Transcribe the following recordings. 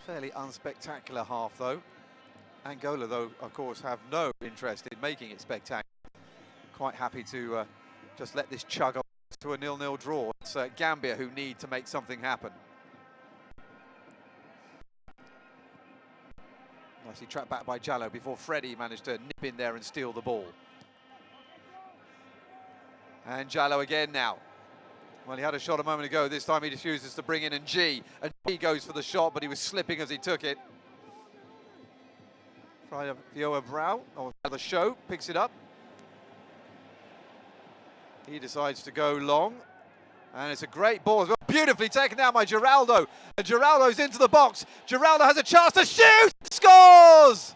Fairly unspectacular half, though. Angola, though, of course, have no interest in making it spectacular. Quite happy to just let this chug on to a 0-0 draw. It's Gambia who need to make something happen. Nicely trapped back by Jallo before Freddie managed to nip in there and steal the ball. And Jallo again now. Well, he had a shot a moment ago. This time he refuses to bring in G. And G goes for the shot, but he was slipping as he took it. Vioa Brow, or the show, picks it up. He decides to go long. And it's a great ball as well. Beautifully taken down by Geraldo. And Geraldo's into the box. Geraldo has a chance to shoot! Scores!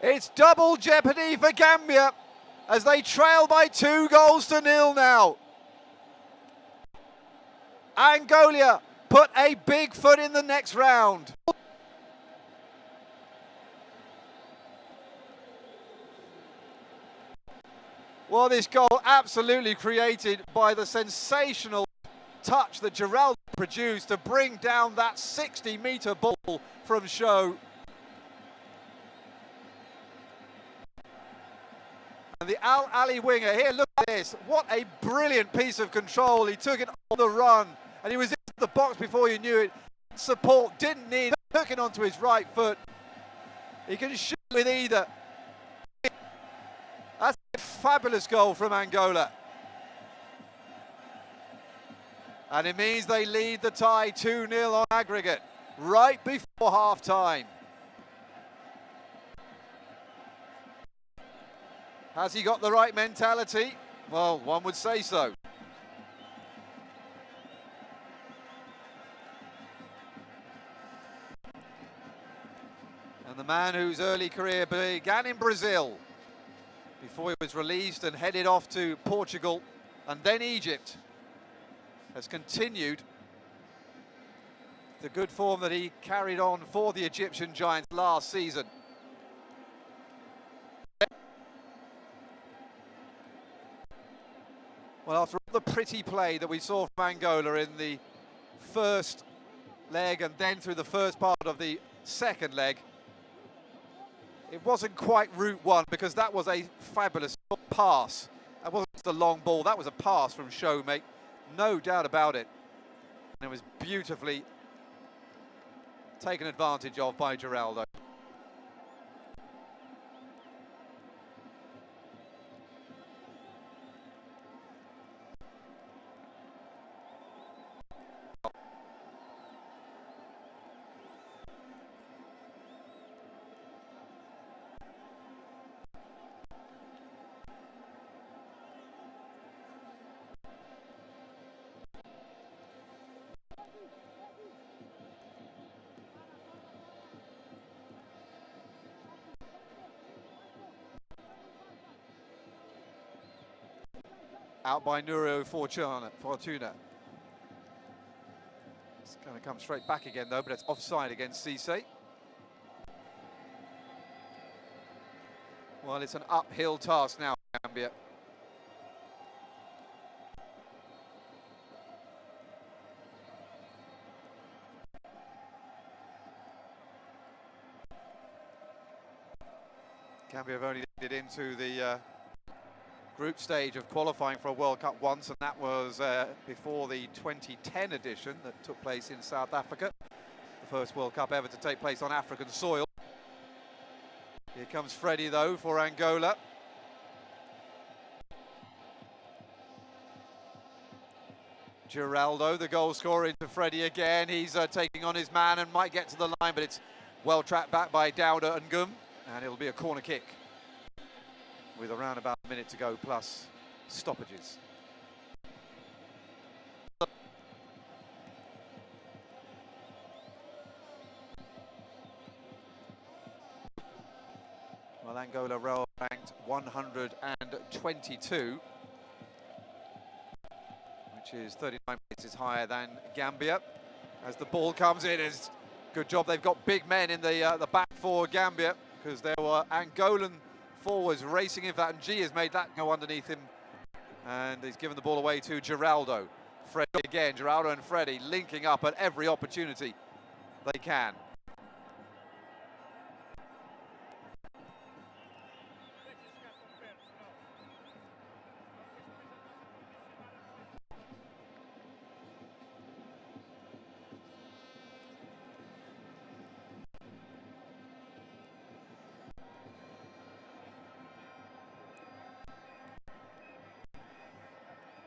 It's double jeopardy for Gambia as they trail by 2-0 now. Angola put a big foot in the next round. Well, this goal absolutely created by the sensational touch that Geraldo produced to bring down that 60-metre ball from Show. And the Al Ali winger here, look at this. What a brilliant piece of control. He took it on the run and he was in the box before you knew it. Support didn't need it. Took it onto his right foot. He can shoot with either. That's a fabulous goal from Angola. And it means they lead the tie 2-0 on aggregate right before half-time. Has he got the right mentality? Well, one would say so. And the man whose early career began in Brazil before he was released and headed off to Portugal and then Egypt has continued the good form that he carried on for the Egyptian Giants last season. Well, after all the pretty play that we saw from Angola in the first leg and then through the first part of the second leg, it wasn't quite route one because that was a fabulous pass. That wasn't just a long ball, that was a pass from Show, mate. No doubt about it. And it was beautifully taken advantage of by Geraldo. Out by Nuro Fortuna. It's going to come straight back again though, but it's offside against Cisse. Well, it's an uphill task now, Gambia. Gambia have only made it into the group stage of qualifying for a World Cup once, and that was before the 2010 edition that took place in South Africa. The first World Cup ever to take place on African soil. Here comes Freddie, though, for Angola. Geraldo, the goal scorer, into Freddie again. He's taking on his man and might get to the line, but it's well tracked back by Dauda and Gum, and it'll be a corner kick with around about a minute to go plus stoppages. Well, Angola ranked 122, which is 39 places higher than Gambia. As the ball comes in, it's good job they've got big men in the back for Gambia, because there were Angolan forwards racing in that, and G has made that go underneath him, and he's given the ball away to Geraldo. Freddie again, Geraldo and Freddie linking up at every opportunity they can.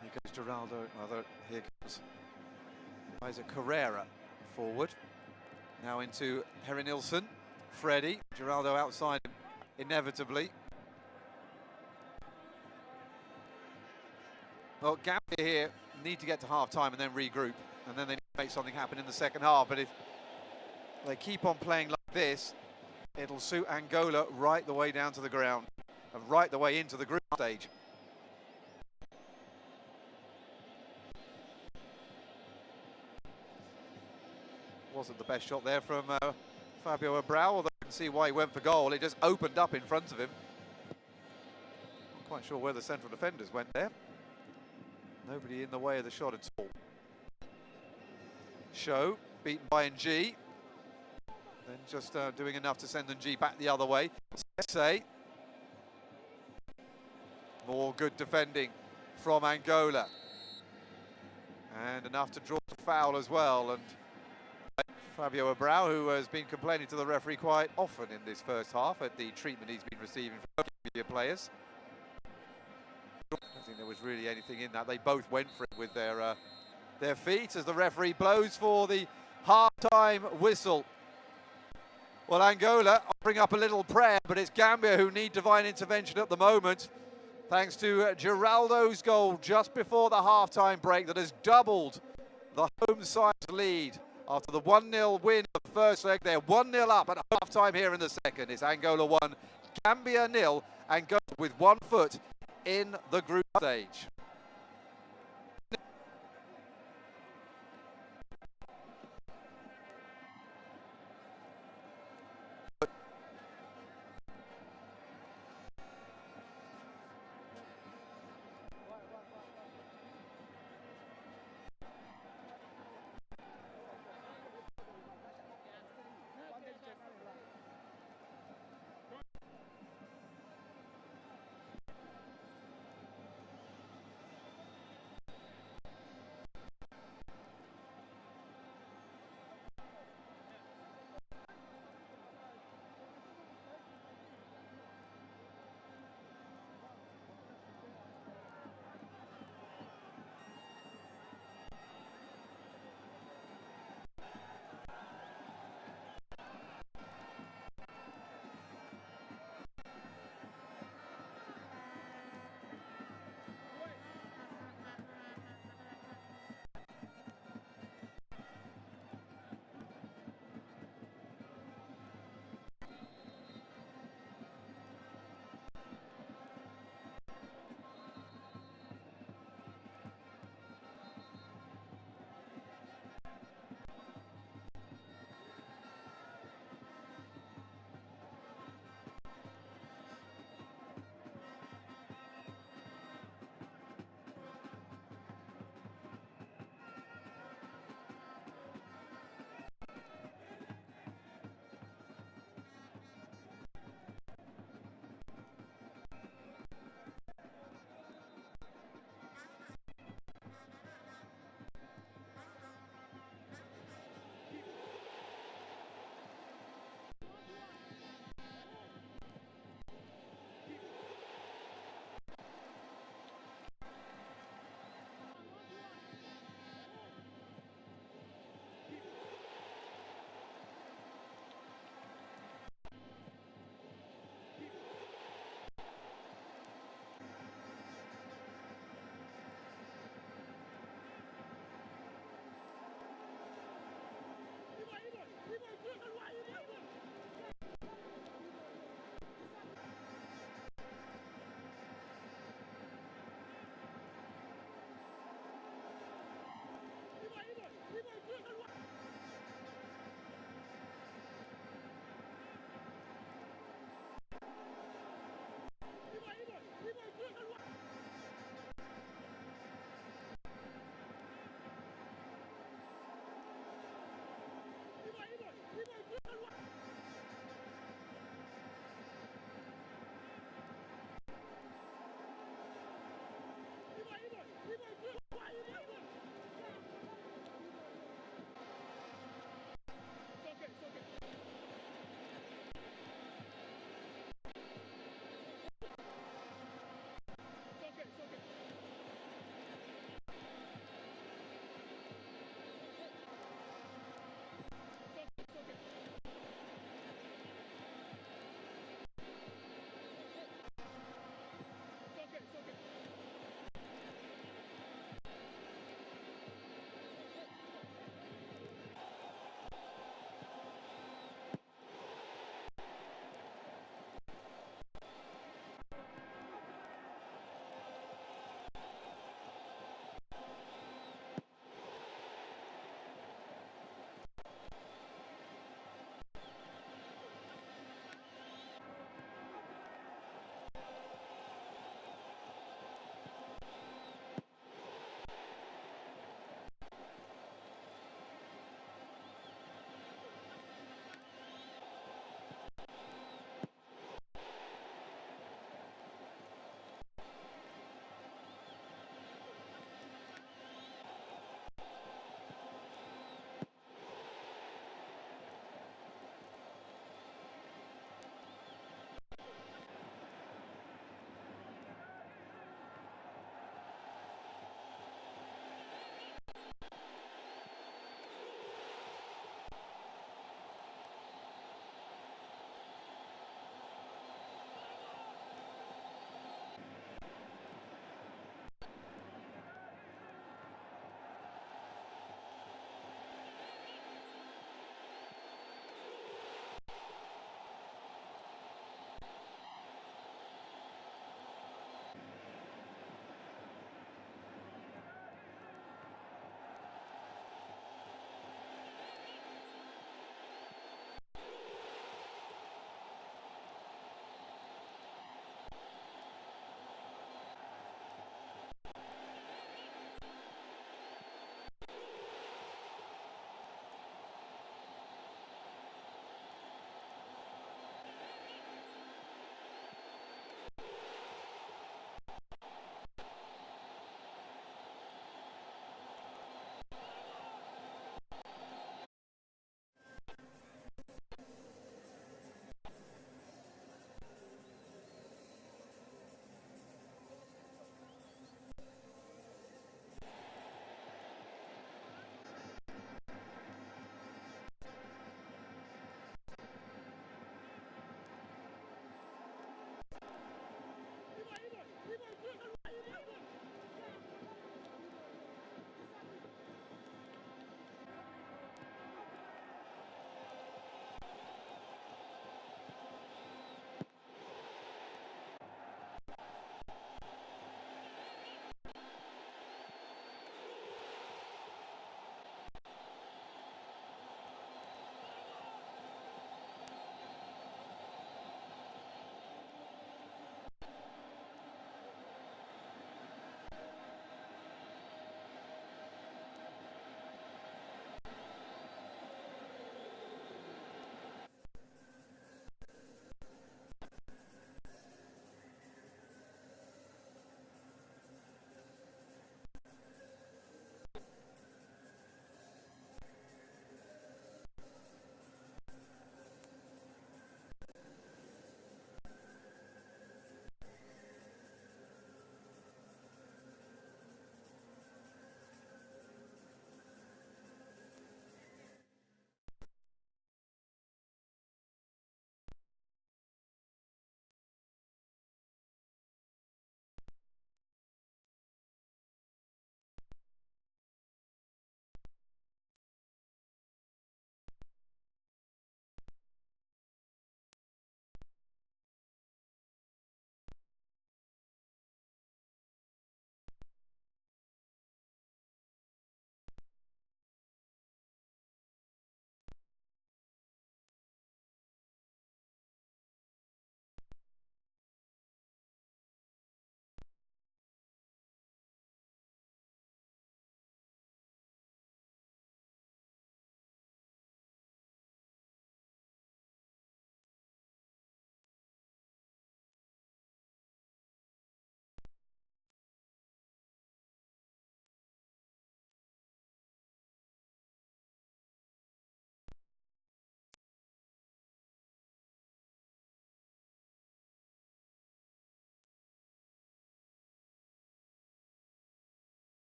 Here goes Geraldo, here comes Isaac Carrera forward. Now into Harry Nilsson, Freddie, Geraldo outside him, inevitably. Well, Gambia here need to get to half-time and then regroup, and then they need to make something happen in the second half. But if they keep on playing like this, it'll suit Angola right the way down to the ground and right the way into the group stage. Wasn't the best shot there from Fabio Abreu, although you can see why he went for goal. It just opened up in front of him. Not quite sure where the central defenders went there. Nobody in the way of the shot at all. Show, beaten by NG. Then just doing enough to send NG back the other way. Say. More good defending from Angola. And enough to draw the foul as well. And Fabio Abreu, who has been complaining to the referee quite often in this first half at the treatment he's been receiving from Gambia players. I don't think there was really anything in that. They both went for it with their feet as the referee blows for the half-time whistle. Well, Angola offering up a little prayer, but it's Gambia who need divine intervention at the moment, thanks to Geraldo's goal just before the half-time break that has doubled the home side's lead. After the 1-0 win of the first leg, they're 1-0 up at half-time here in the second. It's Angola 1, Gambia 0, Angola with 1 foot in the group stage.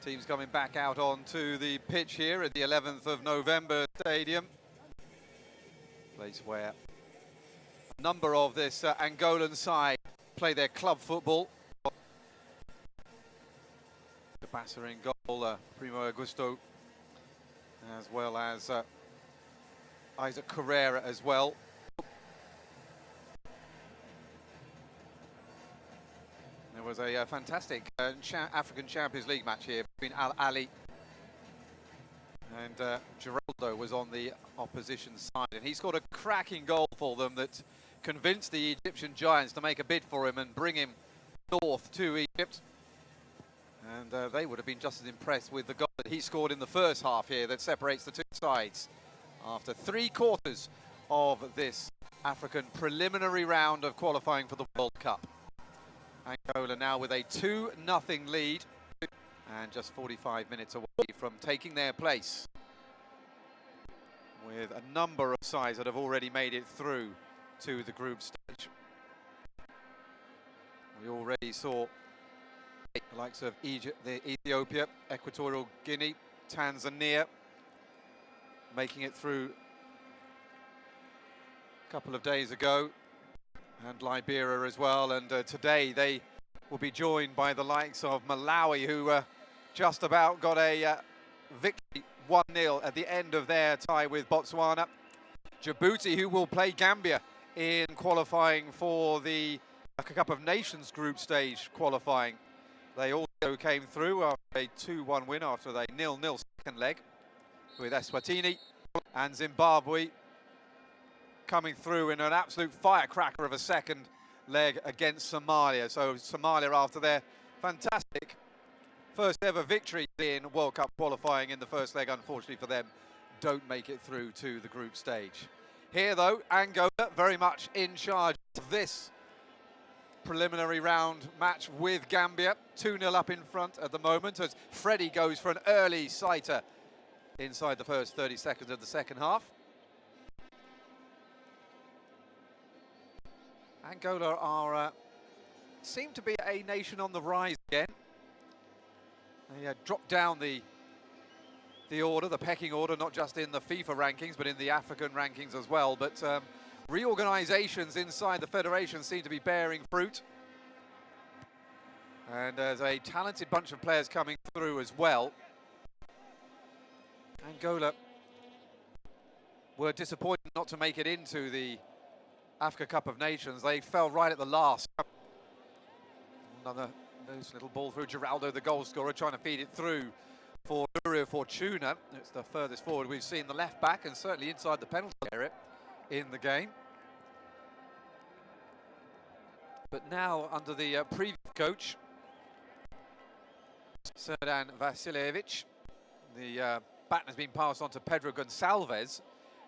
Teams coming back out onto the pitch here at the 11th of November Stadium. Place where a number of this Angolan side play their club football. Cabasa in goal, Primo Augusto, as well as Isaac Carrera as well. There was a fantastic African Champions League match here between Al Ali and Geraldo was on the opposition side, and he scored a cracking goal for them that convinced the Egyptian Giants to make a bid for him and bring him north to Egypt. And they would have been just as impressed with the goal that he scored in the first half here that separates the two sides after 3/4 of this African preliminary round of qualifying for the World Cup. Angola now with a 2-0 lead and just 45 minutes away from taking their place, with a number of sides that have already made it through to the group stage. We already saw the likes of Egypt, Ethiopia, Equatorial Guinea, Tanzania making it through a couple of days ago, and Liberia as well, and today they will be joined by the likes of Malawi, who just about got a victory 1-0 at the end of their tie with Botswana. Djibouti, who will play Gambia in qualifying for the Cup of Nations group stage qualifying. They also came through after a 2-1 win after a 0-0 second leg, with Eswatini and Zimbabwe coming through in an absolute firecracker of a second leg against Somalia. So Somalia, after their fantastic first ever victory in World Cup qualifying in the first leg, unfortunately for them, don't make it through to the group stage. Here though, Angola very much in charge of this preliminary round match with Gambia. 2-0 up in front at the moment as Freddie goes for an early sighter inside the first 30 seconds of the second half. Angola are seem to be a nation on the rise again. They dropped down the order, the pecking order, not just in the FIFA rankings, but in the African rankings as well. But reorganisations inside the federation seem to be bearing fruit. And there's a talented bunch of players coming through as well. Angola were disappointed not to make it into the Africa Cup of Nations. They fell right at the last. Another loose little ball through. Geraldo, the goal scorer, trying to feed it through for Nurio Fortuna. It's the furthest forward we've seen the left back, and certainly inside the penalty area in the game. But now under the previous coach, Serdan Vasiljevic, the baton has been passed on to Pedro Gonçalves.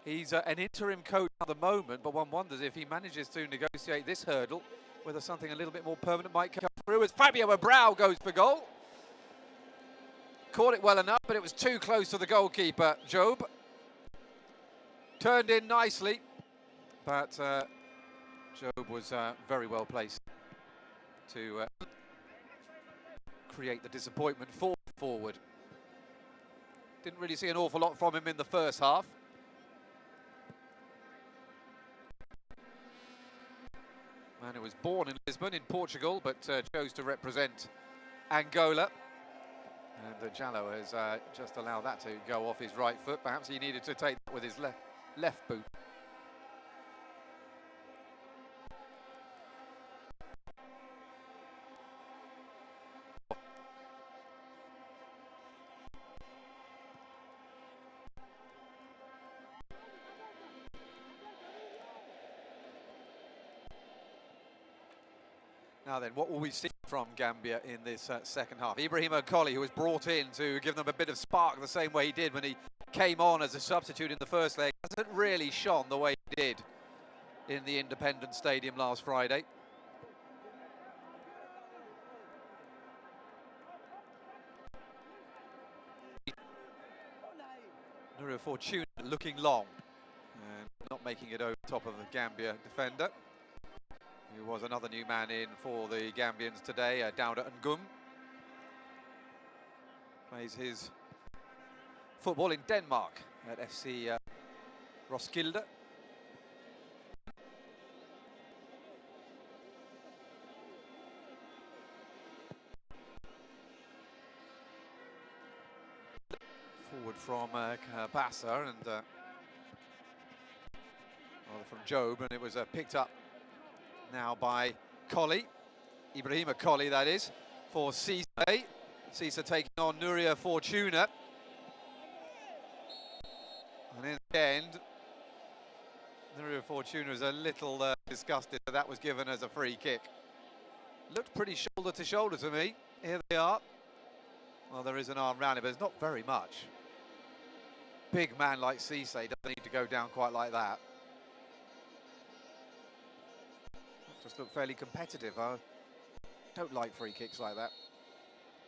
He's an interim coach at the moment, but one wonders if he manages to negotiate this hurdle, whether something a little bit more permanent might come through as Fabio Abrao goes for goal. Caught it well enough, but it was too close to the goalkeeper, Job. Turned in nicely, but Job was very well placed to create the disappointment for forward. Didn't really see an awful lot from him in the first half. Man who was born in Lisbon in Portugal, but chose to represent Angola. And Jallo has just allowed that to go off his right foot. Perhaps he needed to take that with his left boot. Now then, what will we see from Gambia in this second half? Ibrahim Okoli, who was brought in to give them a bit of spark the same way he did when he came on as a substitute in the first leg, hasn't really shone the way he did in the Independence Stadium last Friday. Nurio Fortuna looking long and not making it over top of the Gambia defender, who was another new man in for the Gambians today, Dauda Ngum. Plays his football in Denmark at FC Roskilde. Forward from Kabasa and rather from Job, and it was picked up now by Colley, Ibrahima Colley that is, for Cisse. Cisse taking on Nuria Fortuna. And in the end, Nuria Fortuna was a little disgusted that that was given as a free kick. Looked pretty shoulder to shoulder to me. Here they are. Well, there is an arm round it, but it's not very much. Big man like Cisse doesn't need to go down quite like that. Just looked fairly competitive. I don't like free kicks like that.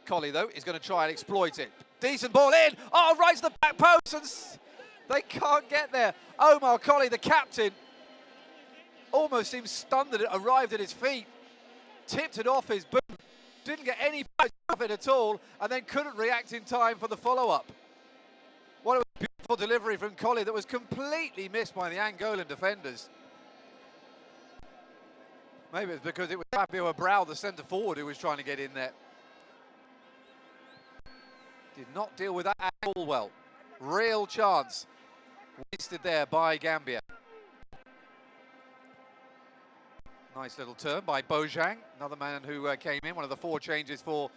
Colley, though, is going to try and exploit it. Decent ball in. Oh, right to the back post, and they can't get there. Omar Colley, the captain, almost seemed stunned that it arrived at his feet. Tipped it off his boot. Didn't get any punch off it at all, and then couldn't react in time for the follow-up. What a beautiful delivery from Colley that was completely missed by the Angolan defenders. Maybe it's because it was Fabio Abrao, the centre-forward, who was trying to get in there. Did not deal with that at all well. Real chance wasted there by Gambia. Nice little turn by Bojang, another man who came in, one of the 4 changes for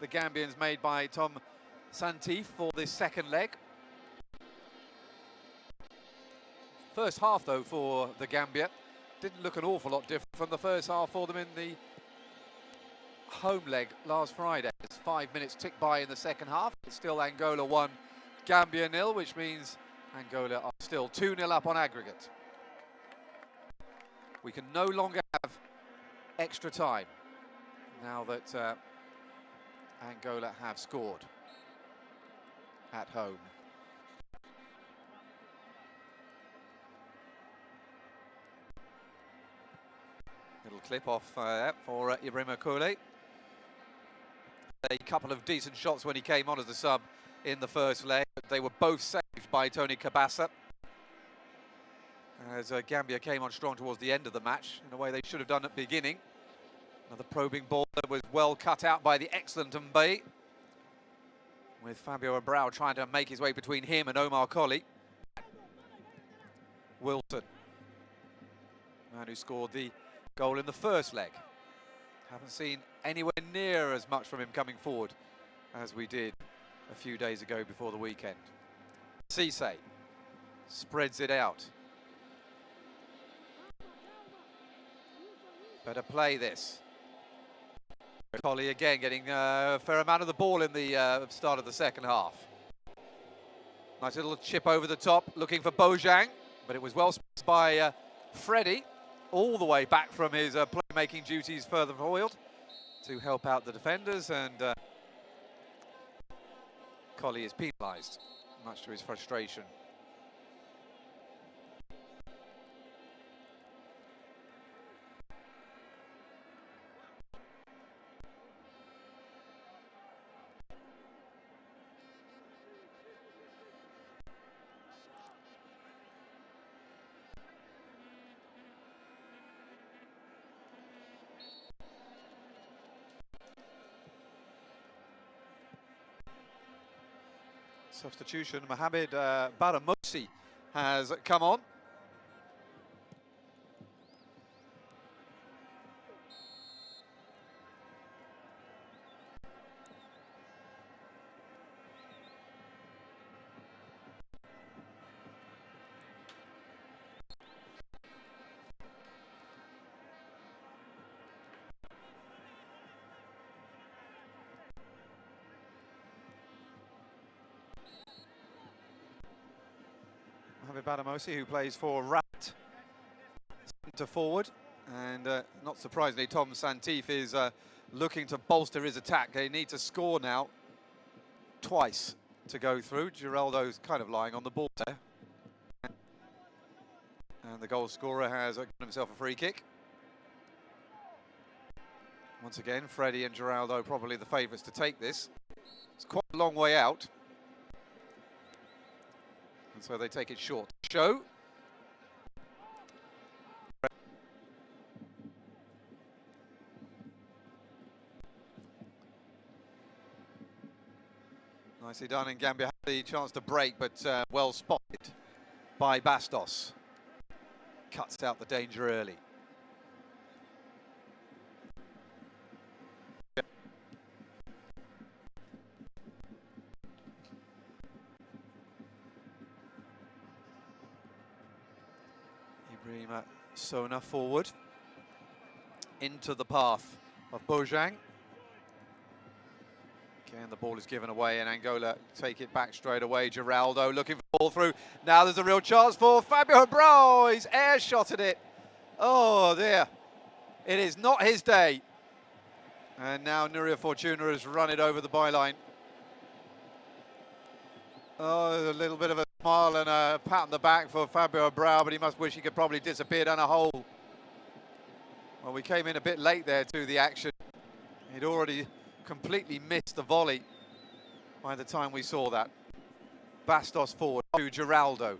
the Gambians made by Tom Santif for this second leg. First half, though, for the Gambia didn't look an awful lot different from the first half for them in the home leg last Friday. It's 5 minutes ticked by in the second half. It's still Angola 1, Gambia 0, which means Angola are still 2-0 up on aggregate. We can no longer have extra time now that Angola have scored at home. Little clip off for Ibrahima Colley. A couple of decent shots when he came on as a sub in the first leg. They were both saved by Tony Kabasa. As Gambia came on strong towards the end of the match, in a way they should have done at the beginning. Another probing ball that was well cut out by the excellent Mbaye, with Fabio Abrao trying to make his way between him and Omar Colley. Wilson, man who scored the goal in the first leg. Haven't seen anywhere near as much from him coming forward as we did a few days ago before the weekend. Cisse spreads it out. Better play this. Colley again getting a fair amount of the ball in the start of the second half. Nice little chip over the top, looking for Bojang, but it was well spaced by Freddie, all the way back from his playmaking duties further forward to help out the defenders, and Colley is penalised, much to his frustration. Substitution, Mohamed Baramosi has come on. Mohamed Baramosi, who plays for Rat, centre forward, and not surprisingly, Tom Santif is looking to bolster his attack. They need to score now twice to go through. Geraldo's kind of lying on the ball there, and the goal scorer has given himself a free kick. Once again, Freddie and Geraldo probably the favourites to take this. It's quite a long way out. And so they take it short. Show. Nicely done, and Gambia had the chance to break, but well spotted by Bastos. Cuts out the danger early. Ibrahima Sona forward into the path of Bojang. Again, the ball is given away, and Angola take it back straight away. Geraldo looking for the ball through. Now there's a real chance for Fabio Bro. He's air-shotted it. Oh dear. It is not his day. And now Nuria Fortuna has run it over the byline. Oh, a little bit of a smile and a pat on the back for Fabio Brau, but he must wish he could probably disappear down a hole. Well, we came in a bit late there to the action. He'd already completely missed the volley by the time we saw that. Bastos forward to Geraldo.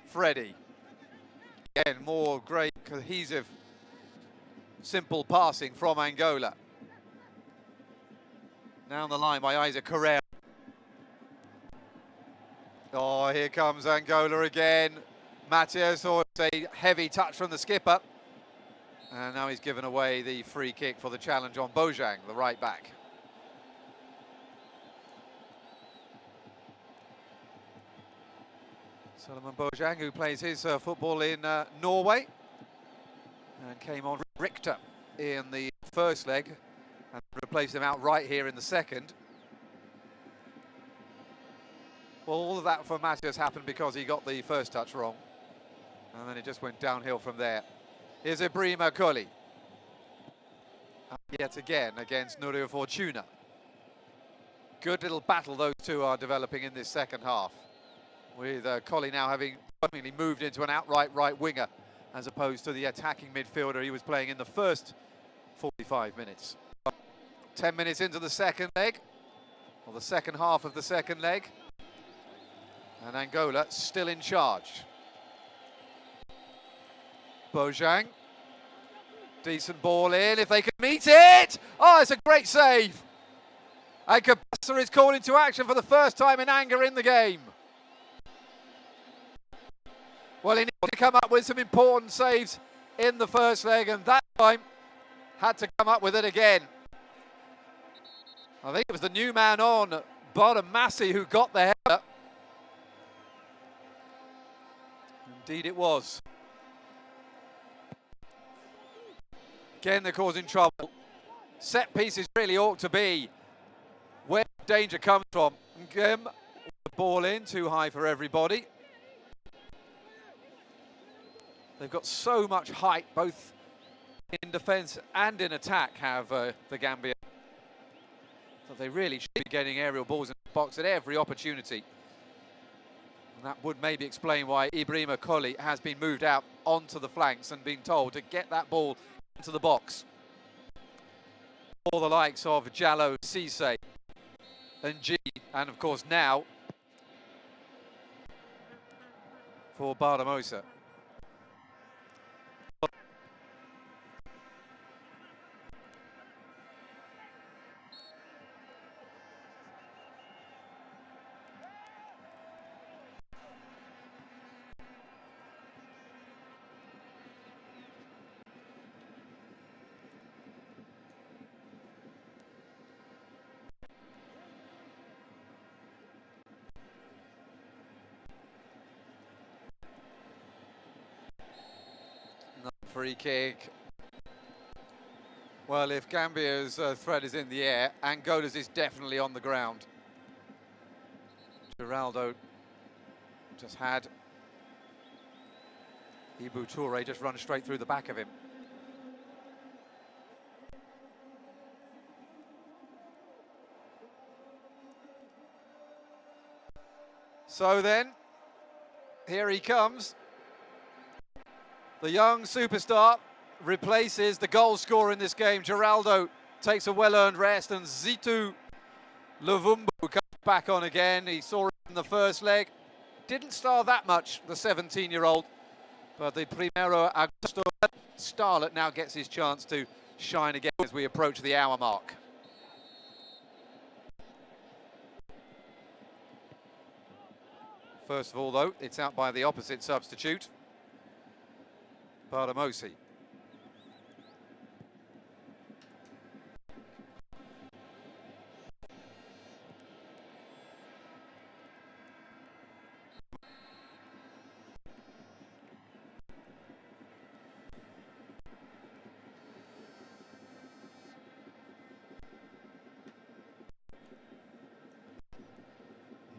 Freddie. Again, more great, cohesive, simple passing from Angola. Down the line by Isaac Carrera. Oh, here comes Angola again. Matias, or a heavy touch from the skipper. And now he's given away the free kick for the challenge on Bojang, the right back. Solomon Bojang, who plays his football in Norway, and came on Richter in the first leg and replaced him outright here in the second. Well, all of that for Matias happened because he got the first touch wrong, and then it just went downhill from there. Here's Ibrahima Koli. Yet again against Nuria Fortuna. Good little battle those two are developing in this second half, with Koli now having permanently moved into an outright right winger as opposed to the attacking midfielder he was playing in the first 45 minutes. 10 minutes into the second leg, or the second half of the second leg, and Angola still in charge. Bojang, decent ball in, if they could meet it! Oh, it's a great save! And Kabasa is called into action for the first time in anger in the game. Well, he needed to come up with some important saves in the first leg, and that time had to come up with it again. I think it was the new man on, Massey, who got the header. Indeed it was. Again, they're causing trouble. Set pieces really ought to be where danger comes from. Again, the ball in, too high for everybody. They've got so much height, both in defence and in attack, have the Gambia. So they really should be getting aerial balls in the box at every opportunity. And that would maybe explain why Ibrahima Koli has been moved out onto the flanks and been told to get that ball into the box. For the likes of Jallo, Cisse and G, and of course now for Bardamosa. Free kick. Well, if Gambia's threat is in the air, Angola's is definitely on the ground. Geraldo just had Ibu Toure just run straight through the back of him. So then, here he comes. The young superstar replaces the goal scorer in this game. Geraldo takes a well-earned rest, and Zitu Luvumbu comes back on again. He saw it in the first leg. Didn't star that much, the 17-year-old. But the Primero Agosto starlet now gets his chance to shine again as we approach the hour mark. First of all, though, it's out by the opposite substitute, Bardamosi.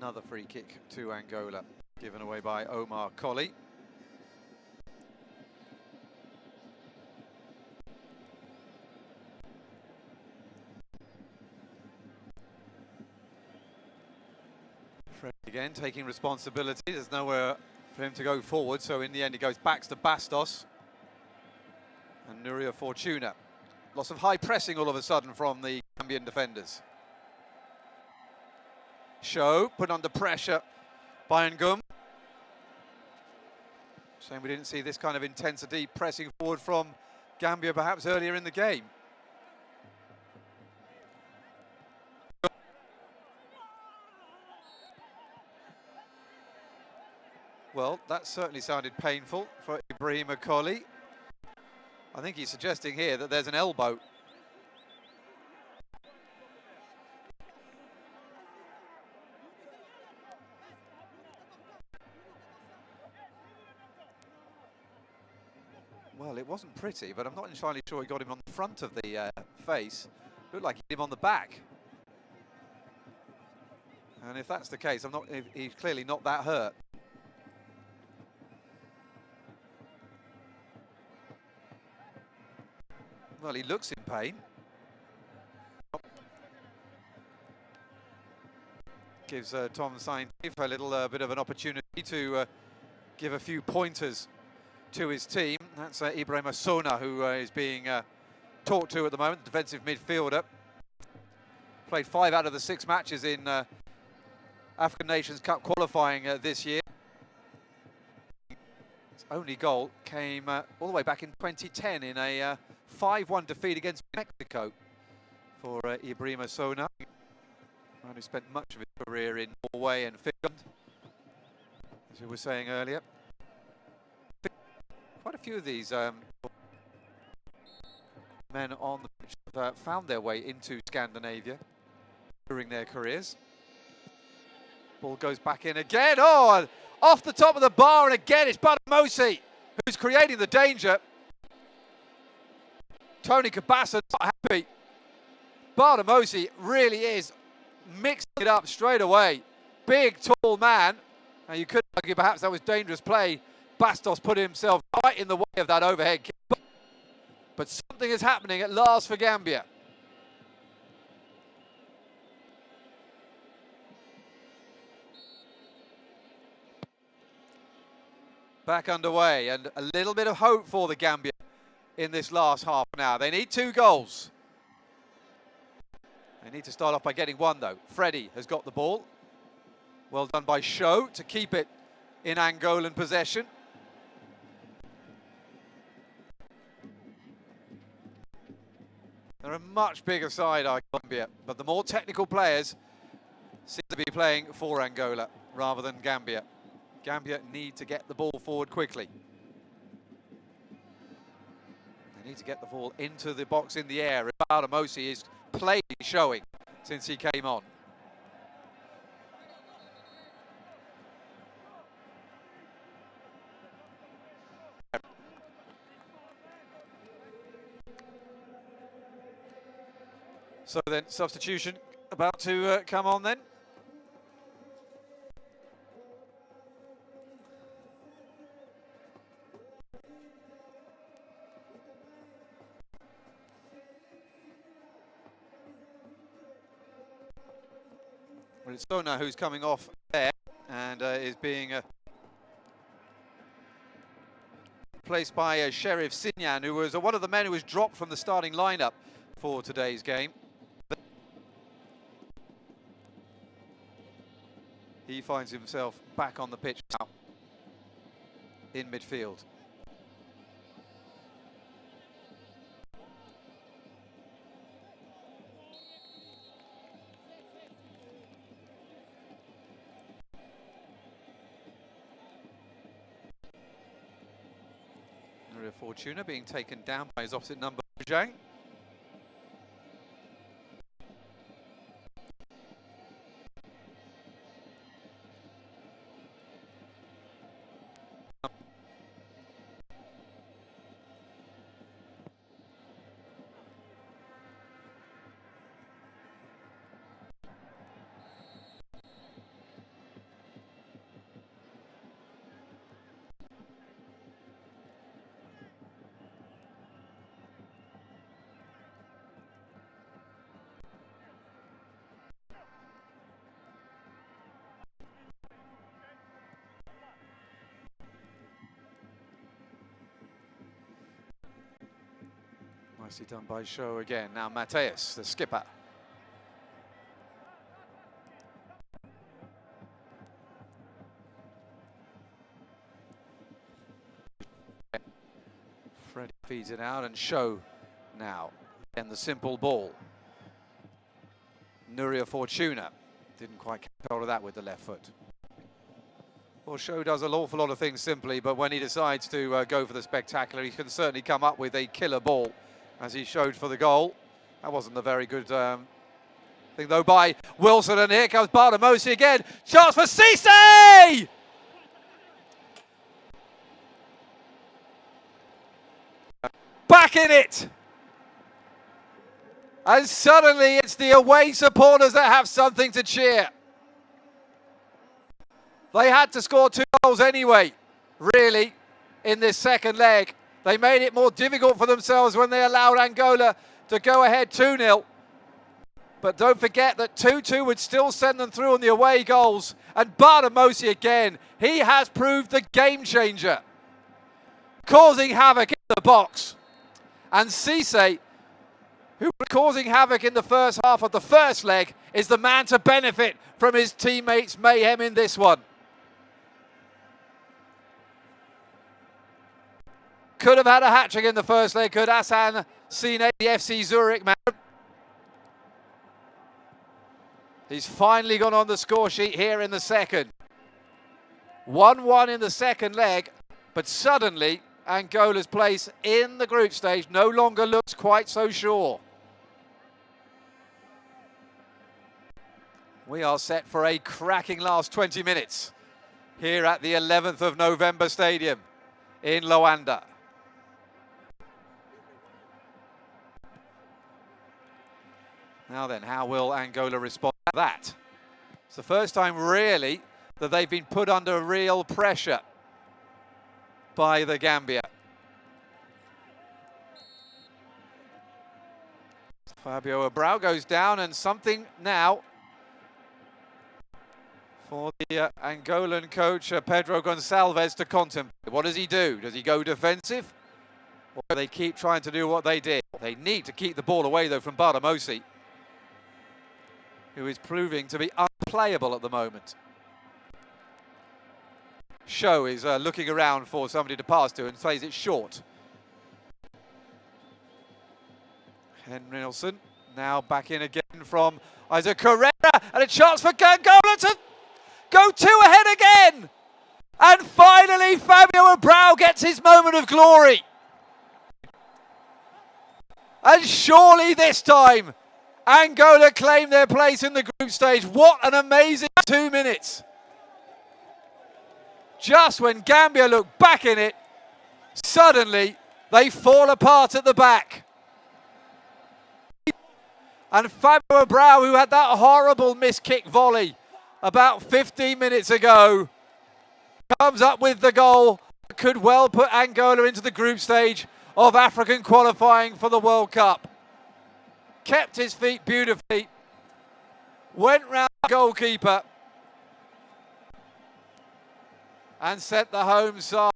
Another free kick to Angola, given away by Omar Colley. Fred again taking responsibility. There's nowhere for him to go forward, so in the end he goes back to Bastos and Nuria Fortuna. Lots of high pressing all of a sudden from the Gambian defenders. Show put under pressure by Ngum. Shame we didn't see this kind of intensity pressing forward from Gambia perhaps earlier in the game. Well, that certainly sounded painful for Ibrahim Colley. I think he's suggesting here that there's an elbow. Well, it wasn't pretty, but I'm not entirely sure he got him on the front of the face. Looked like he hit him on the back. And if that's the case, he's clearly not that hurt. Well, he looks in pain. Gives Tom Sainz a little bit of an opportunity to give a few pointers to his team. That's Ibrahim Sona, who is being talked to at the moment, defensive midfielder. Played 5 out of the 6 matches in African Nations Cup qualifying this year. His only goal came all the way back in 2010 in a 5-1 defeat against Mexico for Ibrahim Sona, who spent much of his career in Norway and Finland, as we were saying earlier. Quite a few of these men on the pitch have found their way into Scandinavia during their careers. Ball goes back in again. Oh, off the top of the bar, and again it's Bardamosi who's creating the danger. Tony Kabasa not happy. Bardamosi really is mixing it up straight away. Big, tall man. Now you could argue perhaps that was dangerous play. Bastos put himself right in the way of that overhead kick. But something is happening at last for Gambia. Back underway, and a little bit of hope for the Gambia in this last half an hour. They need 2 goals. They need to start off by getting 1 though. Freddie has got the ball. Well done by Show to keep it in Angolan possession. They're a much bigger side, Gambia, but the more technical players seem to be playing for Angola rather than Gambia. Gambia need to get the ball forward quickly. They need to get the ball into the box in the air. Bardamosi is plainly showing since he came on. So then, substitution about to come on then. Well, it's Sona who's coming off there and is being replaced by Sheriff Sinyan, who was one of the men who was dropped from the starting lineup for today's game. He finds himself back on the pitch now in midfield. Fortuna being taken down by his opposite number, Zhang. Nicely done by Show again. Now Mateus, the skipper. Freddie feeds it out and Show now. And the simple ball. Nuria Fortuna didn't quite catch hold of that with the left foot. Well, Show does an awful lot of things simply, but when he decides to go for the spectacular, he can certainly come up with a killer ball, as he showed for the goal. That wasn't a very good thing, though, by Wilson, and here comes Bardamosi again. Chance for Cisse! Back in it! And suddenly it's the away supporters that have something to cheer. They had to score 2 goals anyway, really, in this second leg. They made it more difficult for themselves when they allowed Angola to go ahead 2-0. But don't forget that 2-2 would still send them through on the away goals. And Bardamosi again, he has proved the game changer, causing havoc in the box. And Cisse, who was causing havoc in the first half of the first leg, is the man to benefit from his teammates' mayhem in this one. Could have had a hat-trick in the first leg, could Hassan Sine, the FC Zurich man. He's finally gone on the score sheet here in the second. 1-1 in the second leg, but suddenly Angola's place in the group stage no longer looks quite so sure. We are set for a cracking last 20 minutes here at the 11th of November Stadium in Luanda. Now then, how will Angola respond to that? It's the first time, really, that they've been put under real pressure by the Gambia. Fabio Abreu goes down, and something now for the Angolan coach, Pedro Gonçalves, to contemplate. What does he do? Does he go defensive? Or do they keep trying to do what they did? They need to keep the ball away, though, from Bardamosi, who is proving to be unplayable at the moment. Show is looking around for somebody to pass to and plays it short. Henry Nelson now back in again from Isaac Carrera, and a chance for Angola to go 2 ahead again. And finally Fabio Abreu gets his moment of glory. And surely this time Angola claim their place in the group stage. What an amazing 2 minutes. Just when Gambia look back in it, suddenly they fall apart at the back. And Fabio Abreu, who had that horrible missed kick volley about 15 minutes ago, comes up with the goal that could well put Angola into the group stage of African qualifying for the World Cup. Kept his feet beautifully, went round the goalkeeper and sent the home side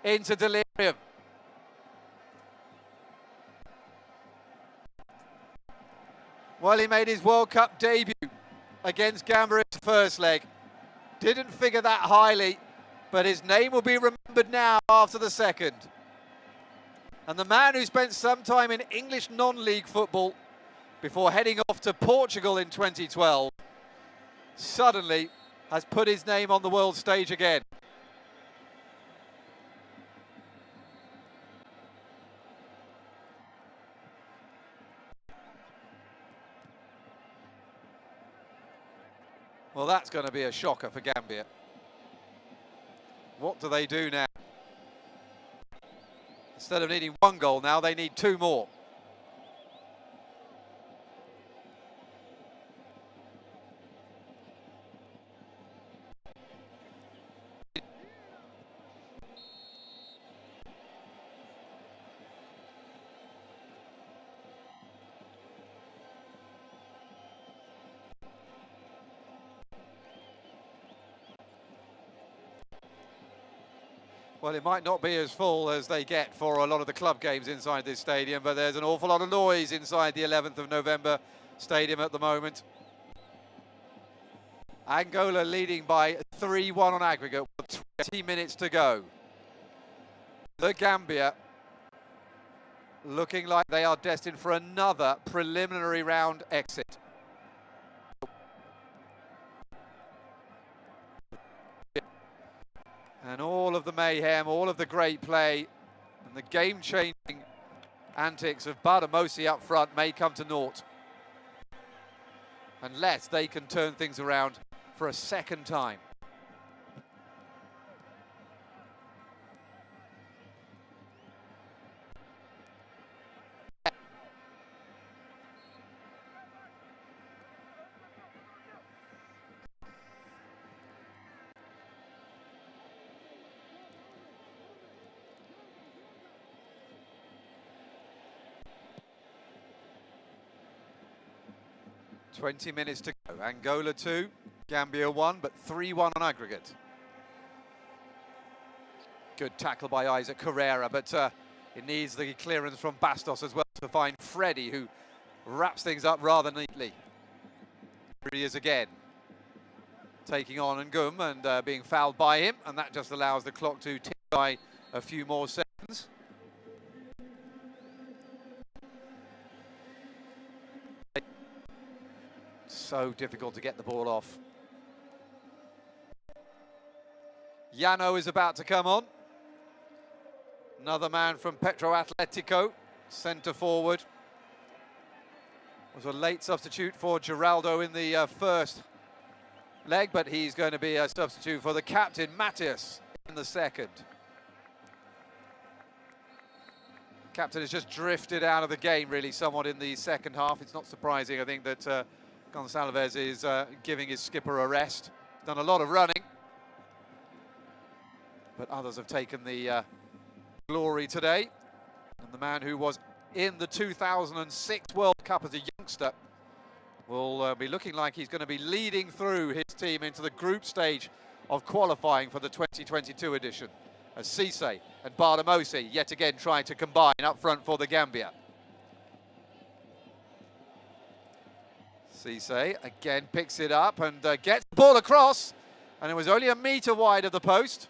into delirium. Well, he made his World Cup debut against Gambia in the first leg, Didn't figure that highly, but his name will be remembered now after the second. And the man who spent some time in English non-league football before heading off to Portugal in 2012 suddenly has put his name on the world stage again. Well, that's going to be a shocker for Gambia. What do they do now? Instead of needing one goal now, they need two more. Well, it might not be as full as they get for a lot of the club games inside this stadium, but there's an awful lot of noise inside the 11th of November stadium at the moment. Angola leading by 3-1 on aggregate with 20 minutes to go. The Gambia looking like they are destined for another preliminary round exit. And all of the mayhem, all of the great play, and the game-changing antics of Badamosi up front may come to naught, unless they can turn things around for a second time. "20 minutes to go. Angola 2, Gambia 1, but 3-1 on aggregate." Good tackle by Isaac Carrera, but it needs the clearance from Bastos as well to find Freddie, who wraps things up rather neatly. Here he is again, taking on Ngum and being fouled by him, and that just allows the clock to tick by a few more seconds. So difficult to get the ball off. Llano is about to come on. Another man from Petro Atletico, centre forward. Was a late substitute for Geraldo in the first leg, but he's going to be a substitute for the captain, Matthias, in the second. Captain has just drifted out of the game, really, somewhat in the second half. It's not surprising, I think, that Gonçalves is giving his skipper a rest. Done a lot of running, but others have taken the glory today. And the man who was in the 2006 World Cup as a youngster will be looking like he's going to be leading through his team into the group stage of qualifying for the 2022 edition, as Cisse and Badamosi yet again trying to combine up front for the Gambia. Cisse again picks it up and gets the ball across, and it was only a metre wide of the post.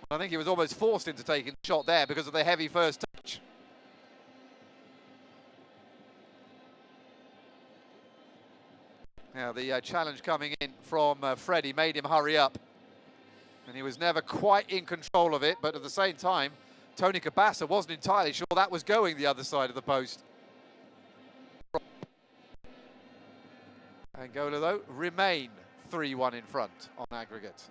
I think he was almost forced into taking the shot there because of the heavy first touch. Now the challenge coming in from Freddie made him hurry up, and he was never quite in control of it, but at the same time Tony Cabasa wasn't entirely sure that was going the other side of the post. Angola, though, remain 3-1 in front on aggregate.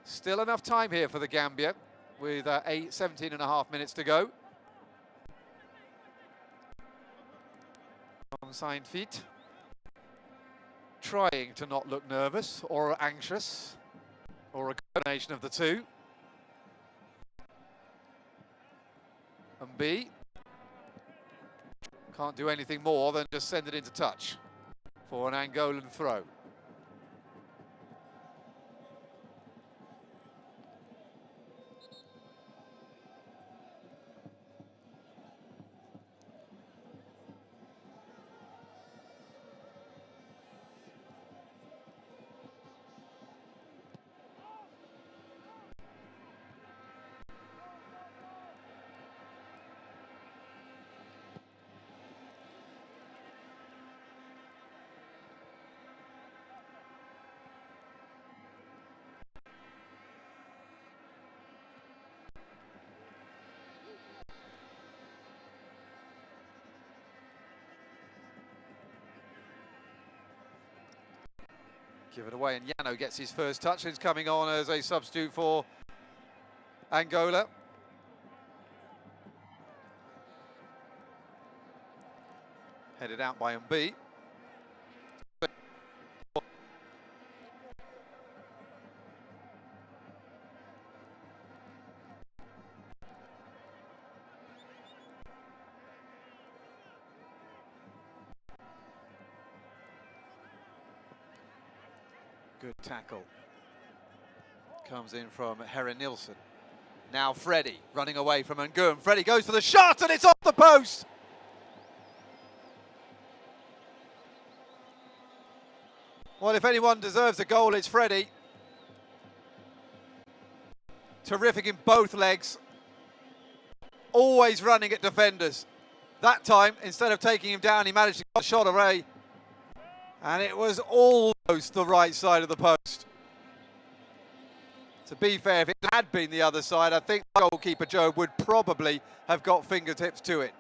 Still enough time here for the Gambia, with 17.5 minutes to go. On signed feet, trying to not look nervous or anxious, or a combination of the two. And B can't do anything more than just send it into touch for an Angolan throw. Give it away, and Yano gets his first touch. He's coming on as a substitute for Angola. Headed out by Mb. Good tackle. Comes in from Heron Nilsson. Now Freddie running away from Nguyen. Freddie goes for the shot and it's off the post. Well, if anyone deserves a goal, it's Freddie. Terrific in both legs. Always running at defenders. That time, instead of taking him down, he managed to get a shot away. And it was almost the right side of the post. To be fair, if it had been the other side, I think goalkeeper Joe would probably have got fingertips to it.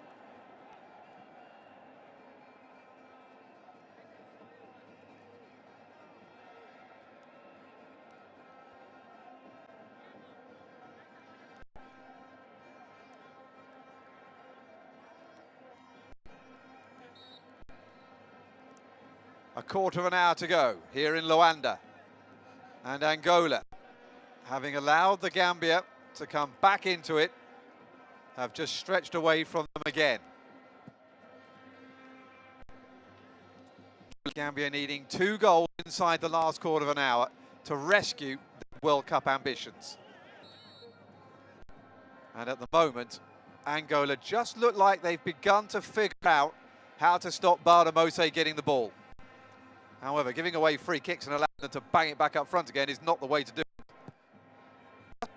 A quarter of an hour to go here in Luanda, and Angola, having allowed the Gambia to come back into it, have just stretched away from them again. Gambia needing 2 goals inside the last quarter of an hour to rescue their World Cup ambitions. And at the moment, Angola just look like they've begun to figure out how to stop Bardamose getting the ball. However, giving away free kicks and allowing them to bang it back up front again is not the way to do it.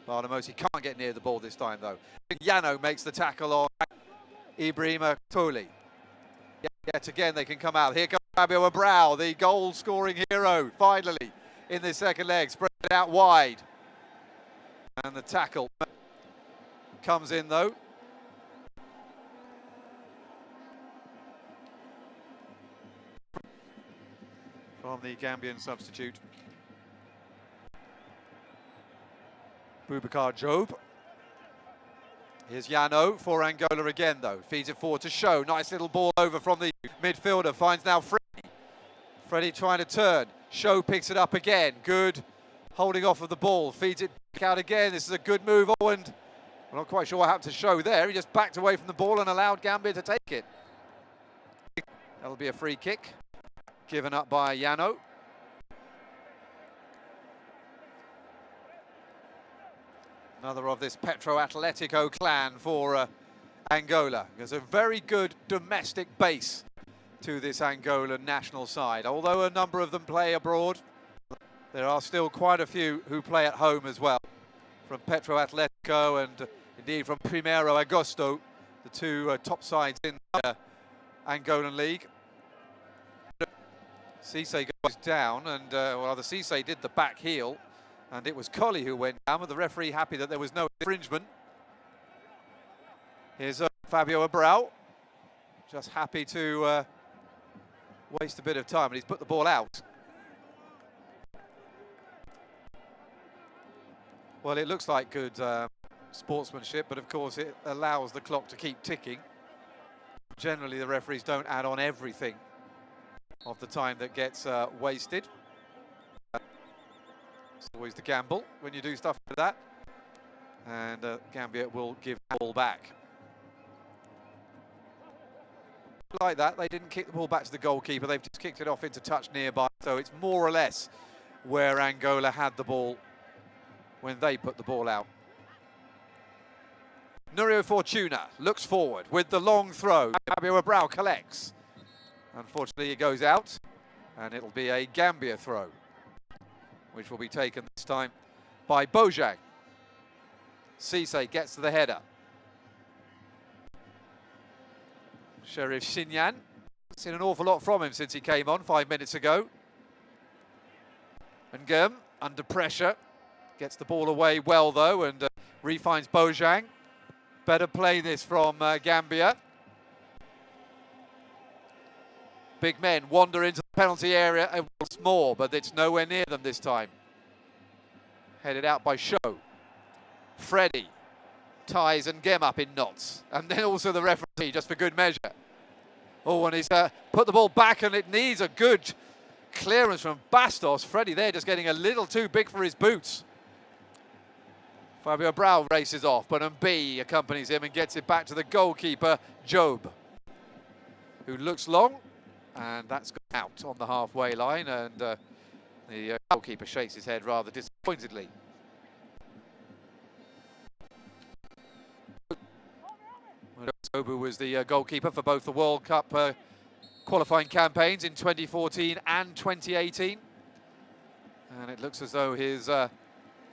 Bardamose can't get near the ball this time, though. Yano makes the tackle on Ibrahima Toli. Yet again, they can come out. Here comes Fabio Abrao, the goal-scoring hero, finally, in the second leg. Spread it out wide. And the tackle comes in, though. From the Gambian substitute, Boubacar Jobe. Here's Yano for Angola again, though. Feeds it forward to Show. Nice little ball over from the midfielder. Finds now Freddie. Freddie trying to turn. Show picks it up again. Good holding off of the ball. Feeds it back out again. This is a good move. And I'm not quite sure what happened to Show there. He just backed away from the ball and allowed Gambia to take it. That'll be a free kick. Given up by Yano. Another of this Petro Atletico clan for Angola. There's a very good domestic base to this Angolan national side. Although a number of them play abroad, there are still quite a few who play at home as well. From Petro Atletico and indeed from Primeiro Agosto, the 2 top sides in the Angolan league. Cisse goes down, and well, the Cisse did the back heel, and it was Colley who went down, with the referee happy that there was no infringement. Here's Fabio Abrao, just happy to waste a bit of time, and he's put the ball out. Well, it looks like good sportsmanship, but of course it allows the clock to keep ticking. Generally, the referees don't add on everything of the time that gets wasted. It's always the gamble when you do stuff like that. And Gambia will give the ball back. Like that, they didn't kick the ball back to the goalkeeper, they've just kicked it off into touch nearby. So it's more or less where Angola had the ball when they put the ball out. Nurio Fortuna looks forward with the long throw. Fabio Abrao collects. Unfortunately, it goes out, and it'll be a Gambia throw, which will be taken this time by Bojang. Cisse gets to the header. Sheriff Shinyan, seen an awful lot from him since he came on 5 minutes ago. And Gem, under pressure, gets the ball away well, though, and refines Bojang. Better play this from Gambia. Big men wander into the penalty area and once more, but it's nowhere near them this time. Headed out by Show. Freddie ties and Gem up in knots. And then also the referee, just for good measure. Oh, and he's put the ball back, and it needs a good clearance from Bastos. Freddie there just getting a little too big for his boots. Fabio Brau races off, but Mb accompanies him and gets it back to the goalkeeper, Job, who looks long, and that's gone out on the halfway line, and the goalkeeper shakes his head rather disappointedly. Job, who was the goalkeeper for both the World Cup qualifying campaigns in 2014 and 2018. And it looks as though his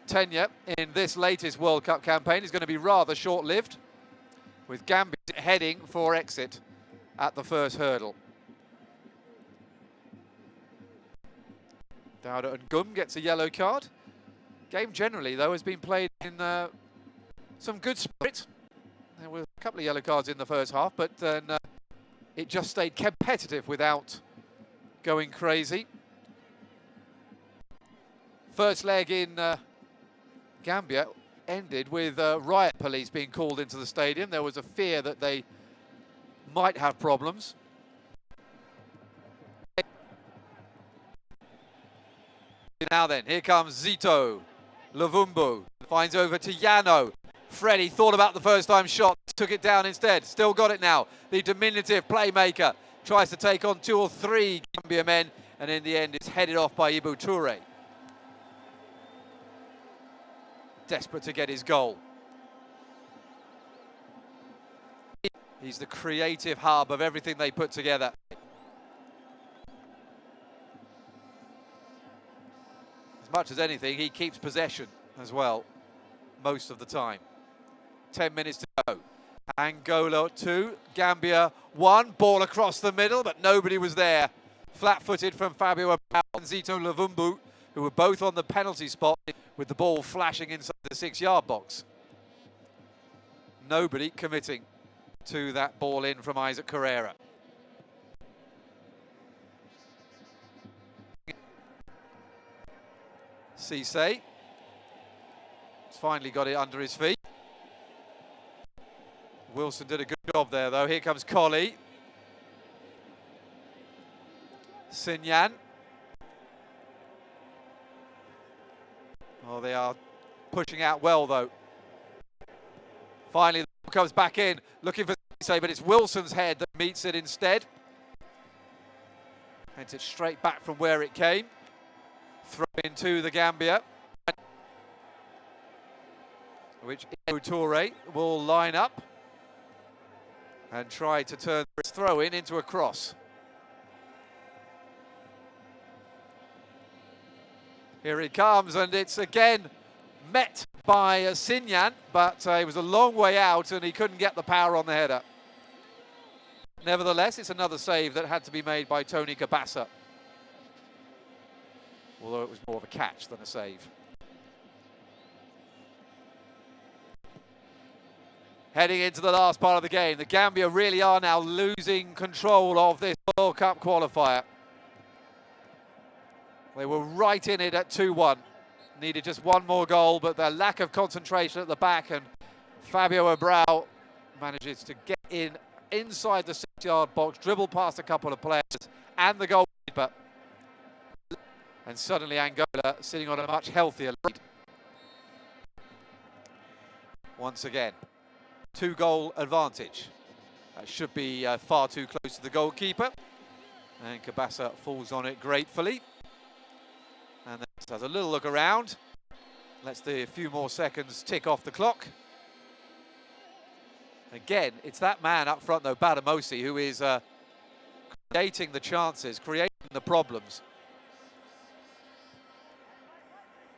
tenure in this latest World Cup campaign is going to be rather short-lived, with Gambia heading for exit at the first hurdle. Dowda Ngum gets a yellow card. Game generally, though, has been played in some good spirit. There were a couple of yellow cards in the first half, but then it just stayed competitive without going crazy. First leg in Gambia ended with riot police being called into the stadium. There was a fear that they might have problems. Now then, here comes Zito. Luvumbu finds over to Yano. Freddie thought about the first time shot, took it down instead. Still got it now. The diminutive playmaker tries to take on 2 or 3 Gambia men, and in the end it's headed off by Ibu Toure. Desperate to get his goal. He's the creative hub of everything they put together. As much as anything, he keeps possession as well, most of the time. 10 minutes to go. Angola 2, Gambia 1. Ball across the middle, but nobody was there. Flat-footed from Fabio and Zito Luvumbu, who were both on the penalty spot, with the ball flashing inside the 6-yard box. Nobody committing to that ball in from Isaac Carrera. Cisse has finally got it under his feet. Wilson did a good job there, though. Here comes Colley. Sinyan. Oh, they are pushing out well, though. Finally, the ball comes back in, looking for Cisse, but it's Wilson's head that meets it instead. Hits it straight back from where it came. Throw into the Gambia, which Ibu Toure will line up and try to turn this throw-in into a cross. Here it comes, and it's again met by Sinyan, but it was a long way out and he couldn't get the power on the header. Nevertheless, it's another save that had to be made by Tony Kabasa, although it was more of a catch than a save. Heading into the last part of the game, the Gambia really are now losing control of this World Cup qualifier. They were right in it at 2-1. Needed just one more goal, but their lack of concentration at the back, and Fabio Abrao manages to get inside the 6-yard box, dribble past a couple of players and the goalkeeper. And suddenly Angola sitting on a much healthier lead. Once again, 2-goal advantage. That should be far too close to the goalkeeper. And Kabasa falls on it gratefully. And then has a little look around. Lets the few more seconds tick off the clock. Again, it's that man up front, though, Badamosi, who is creating the chances, creating the problems.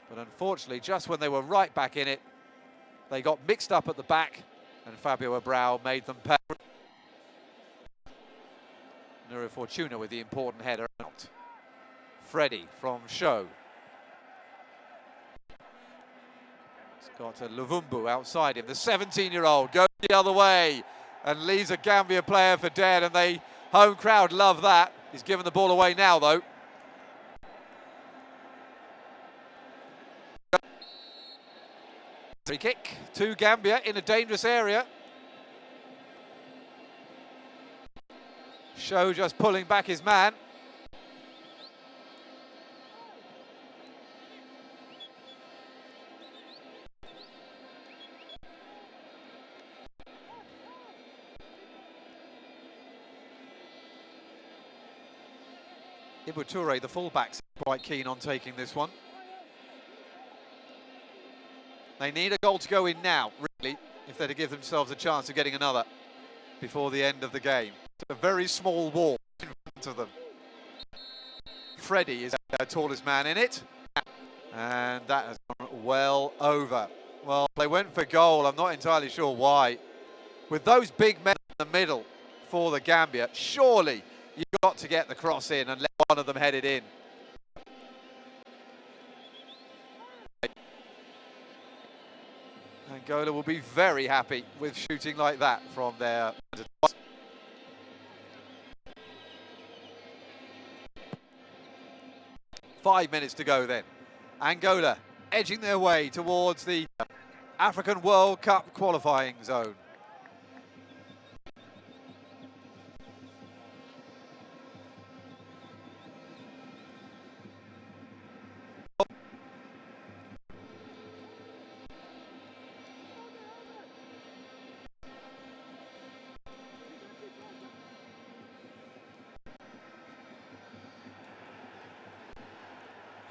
But unfortunately, just when they were right back in it, they got mixed up at the back, and Fabio Abrao made them pay. Nero Fortuna with the important header out. Freddie from Show. It's got a Luvumbu outside him. The 17-year-old goes the other way and leaves a Gambia player for dead, and the home crowd love that. He's given the ball away now, though. Free kick to Gambia in a dangerous area. Show just pulling back his man. Ibu Toure, the fullback's quite keen on taking this one. They need a goal to go in now, really, if they're to give themselves a chance of getting another before the end of the game. It's a very small wall in front of them. Freddie is the tallest man in it, and that has gone well over. Well, they went for goal. I'm not entirely sure why. With those big men in the middle for the Gambia, surely you've got to get the cross in and let one of them head it in. Angola will be very happy with shooting like that from their... 5 minutes to go then. Angola edging their way towards the African World Cup qualifying zone.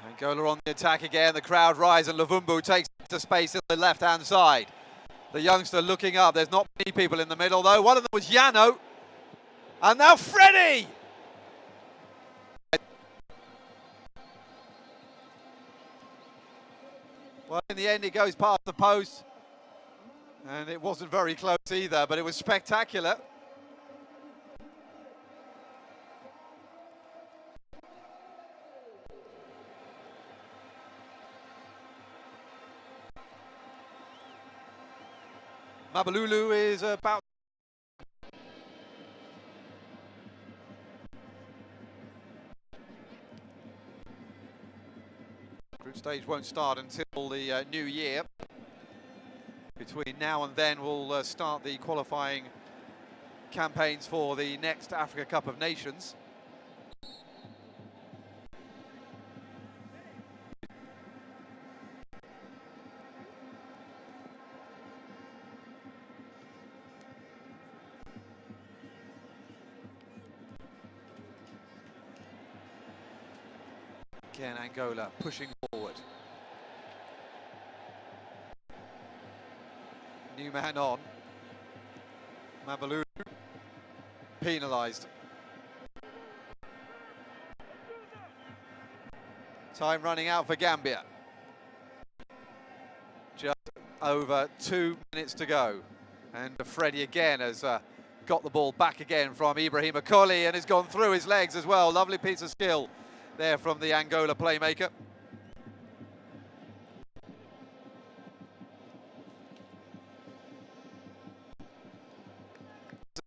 Angola on the attack again, the crowd rise and Luvumbu takes to space in the left-hand side. The youngster looking up, there's not many people in the middle though, one of them was Yano. And now Freddie! Well, in the end it goes past the post. And it wasn't very close either, but it was spectacular. Mabalulu is about... Group stage won't start until the new year. Between now and then we'll start the qualifying campaigns for the next Africa Cup of Nations. Again, Angola pushing forward. New man on. Mabalulu penalised. Time running out for Gambia. Just over 2 minutes to go. And Freddie again has got the ball back again from Ibrahim Akoli and has gone through his legs as well. Lovely piece of skill there from the Angola playmaker.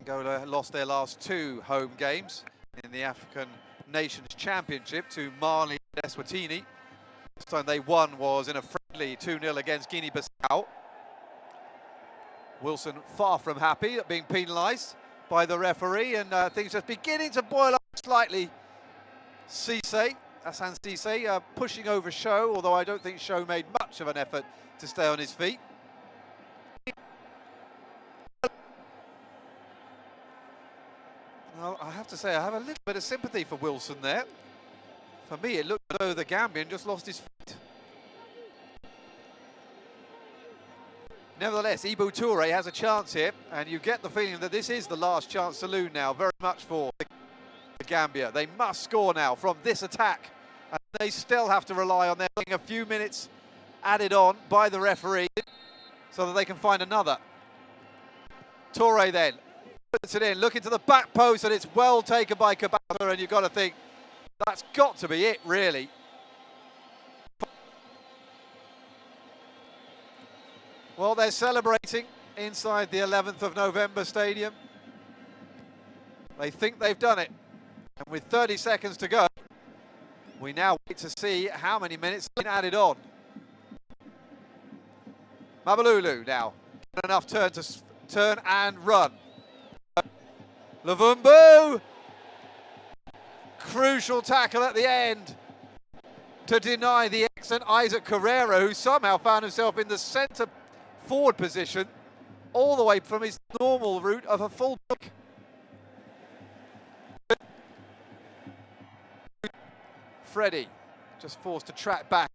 Angola lost their last 2 home games in the African Nations Championship to Mali and Eswatini. Last time they won was in a friendly 2-0 against Guinea-Bissau. Wilson far from happy at being penalised by the referee, and things just beginning to boil up slightly. Hassan Cisse pushing over Show, although I don't think Show made much of an effort to stay on his feet. Well, I have to say, I have a little bit of sympathy for Wilson there. For me, it looked as though the Gambian just lost his feet. Nevertheless, Ibu Toure has a chance here, and you get the feeling that this is the last chance saloon now, very much for the Gambia. They must score now from this attack, and they still have to rely on there being a few minutes added on by the referee so that they can find another. Toure then puts it in, looking to the back post, and it's well taken by Kabata, and you've got to think that's got to be it, really. Well, they're celebrating inside the 11th of November stadium. They think they've done it. And with 30 seconds to go, we now wait to see how many minutes have been added on. Mabalulu now, enough turn to turn and run. Luvumbu, crucial tackle at the end to deny the excellent Isaac Carrera, who somehow found himself in the centre forward position, all the way from his normal route of a full-back. Freddie just forced to track back,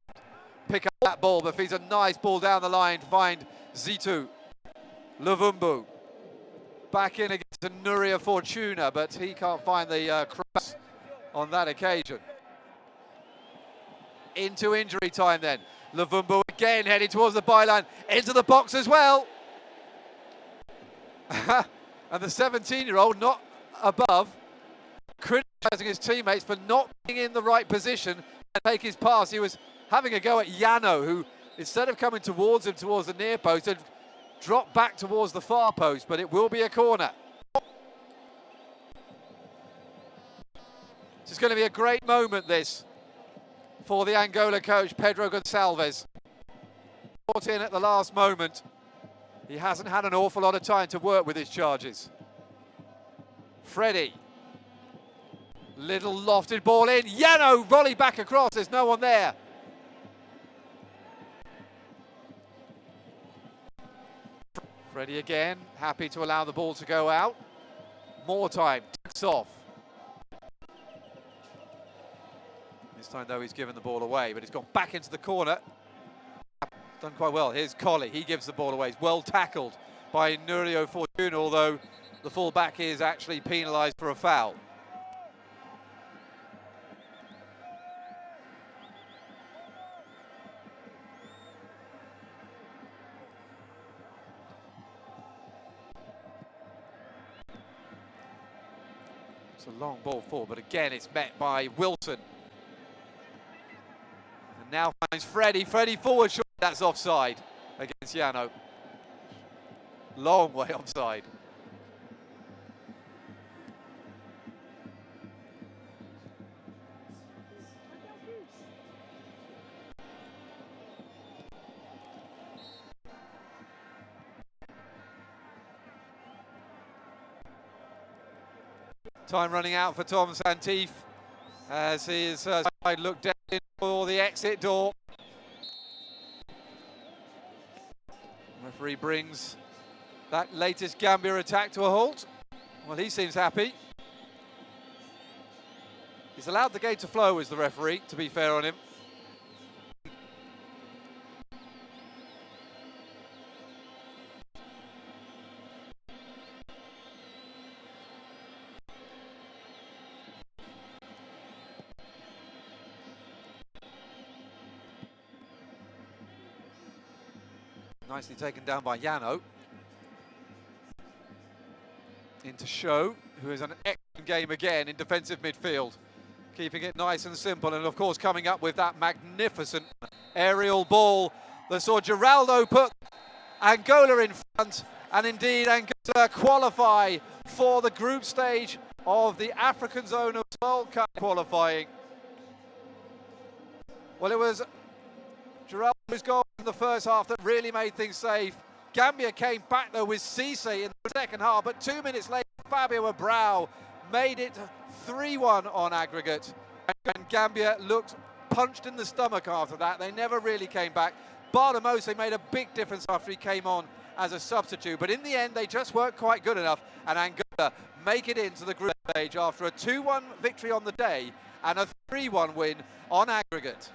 pick up that ball, but feeds a nice ball down the line to find Zitu. Luvumbu back in against Nuria Fortuna, but he can't find the cross on that occasion. Into injury time then. Luvumbu again heading towards the byline, into the box as well. And the 17-year-old not above, criticising his teammates for not being in the right position and take his pass. He was having a go at Yano, who instead of coming towards him towards the near post had dropped back towards the far post, but it will be a corner. This is going to be a great moment, this, for the Angola coach, Pedro Gonçalves. Brought in at the last moment. He hasn't had an awful lot of time to work with his charges. Freddie. Little lofted ball in. Yano volley back across. There's no one there. Freddie again, happy to allow the ball to go out. More time, takes off. This time though he's given the ball away, but he's gone back into the corner. Done quite well. Here's Colley, he gives the ball away. He's well tackled by Nurio Fortuna, although the full-back is actually penalised for a foul. It's a long ball forward, but again it's met by Wilson. And now finds Freddie. Freddie forward shot. That's offside against Yano. Long way offside. Time running out for Tom Santif as his side looked down for the exit door. Referee brings that latest Gambia attack to a halt. Well, he seems happy. He's allowed the game to flow as the referee, to be fair on him. Nicely taken down by Yano. Into Show, who is an excellent game again in defensive midfield. Keeping it nice and simple, and of course coming up with that magnificent aerial ball that saw Geraldo put Angola in front, and indeed Angola qualify for the group stage of the African Zone of World Cup qualifying. Well, it was Geraldo's goal in the first half that really made things safe. Gambia came back though with Cisse in the second half, but 2 minutes later Fabio Abrao made it 3-1 on aggregate, and Gambia looked punched in the stomach after that. They never really came back. Bardamose made a big difference after he came on as a substitute, but in the end they just weren't quite good enough, and Angola make it into the group stage after a 2-1 victory on the day and a 3-1 win on aggregate.